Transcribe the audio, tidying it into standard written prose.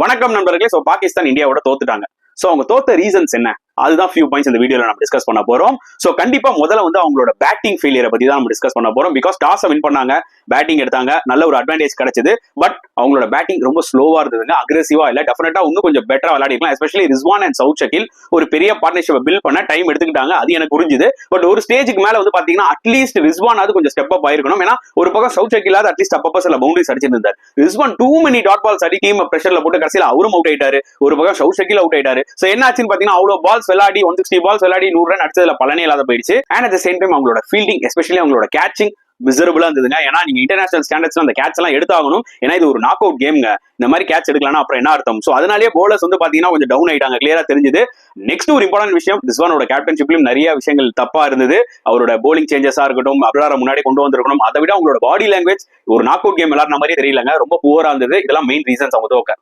வணக்கம் நண்பர்களே. சோ பாகிஸ்தான் இந்தியாவோட தோத்துட்டாங்க. சோ அவங்க தோத்த ரீசன்ஸ் என்ன, அதுதான் ஃபியூ பாயிண்ட்ஸ் இந்த வீடியோல நம்ம டிஸ்கஸ் பண்ண போறோம். சோ கண்டிப்பா முதல்ல வந்து அவங்களோட பேட்டிங் ஃபெயிலியரை பத்தி தான் நம்ம டிஸ்கஸ் பண்ண போறோம். பிகாஸ் டாஸ் வின் பண்ணாங்க, பேட்டிங் எடுத்தாங்க, நல்ல ஒரு அட்வான்டேஜ் கிடைச்சது. பட் அவங்களோட பேட்டிங் ரொம்ப ஸ்லோவா இருந்ததுங்க, அக்ரெசிவா இல்ல. டெஃபினட்டா இன்னும் கொஞ்சம் பெட்டரா விளையாடிக்கலாம். எஸ்பெஷலி ரிஸ்வான் அண்ட் சவுத் ஷகில் ஒரு பெரிய பார்ட்னர்ஷிப் பில்ட் பண்ண டைம் எடுத்துக்கிட்டாங்க, அது எனக்கு புரிஞ்சுது. பட் ஒரு ஸ்டேஜுக்கு மேல வந்து பாத்தீங்கன்னா அட்லீஸ்ட் ரிஸ்வான் அது கொஞ்சம் ஸ்டெப் அப் ஆயிருக்கணும். ஏன்னா ஒரு பக்கம் சவுத் ஷகில் அட்லீஸ்ட் அப்பப்ப சில பவுண்டரிஸ் அடிச்சிருந்தார். Rizwan too many dot balls அடி டீம் பிரஷர்ல போட்டு கடைசியில் அவரும் அவுட் ஆயிட்டாரு. ஒரு பக்கம் சவுத் ஷகில் அவுட் ஆயிட்டாரு. சோ என்ன ஆச்சுன்னு பாத்தீங்கன்னா அவ்வளவு பால்ஸ் விளையாடி 160 பால்ஸ் விளையாடி 100 ரன் அடிச்சதுல பலனே இல்லாத போயிடுச்சு. And at the same time அவங்களோட ஃபீல்டிங், எஸ்பெஷலி அவங்களோட கேட்சிங் மிசரபிளா இருந்ததுங்க. ஏன்னா நீங்க இன்டர்நேஷனல் ஸ்டாண்டர்ட்ஸ்ல அந்த கேட்ச் எல்லாம் எடுத்தாகணும். ஏன்னா இது ஒரு நாக் அவுட் கேம்ங்க. இந்த மாதிரி கேட்ச் எடுக்கலன்னா அப்புறம் என்ன அர்த்தம்? சோ அதனாலேயே போலர்ஸ் வந்து பாத்தீங்கன்னா கொஞ்சம் டவுன் ஆயிட்டாங்க, கிளியரா தெரிஞ்சது. நெக்ஸ்ட் ஒரு இம்பார்ட்டன்ட் விஷயம், ரிஸ்வானோட கேப்டன்ஷிப்லயும் நிறைய விஷயங்கள் தப்பா இருந்தது. அவரோட போலிங் சேஞ்சஸா இருக்கட்டும், அப்ரார முன்னாடி கொண்டு வந்திருக்கணும். அதை விட அவங்களோட பாடி லாங்குவேஜ் ஒரு நாக் அவுட் கேம் விளையாடுற மாதிரி தெரியலங்க, ரொம்ப புவரா இருந்தது. இதெல்லாம் மெயின் ரீசன்ஸ் அவங்க தோக்க.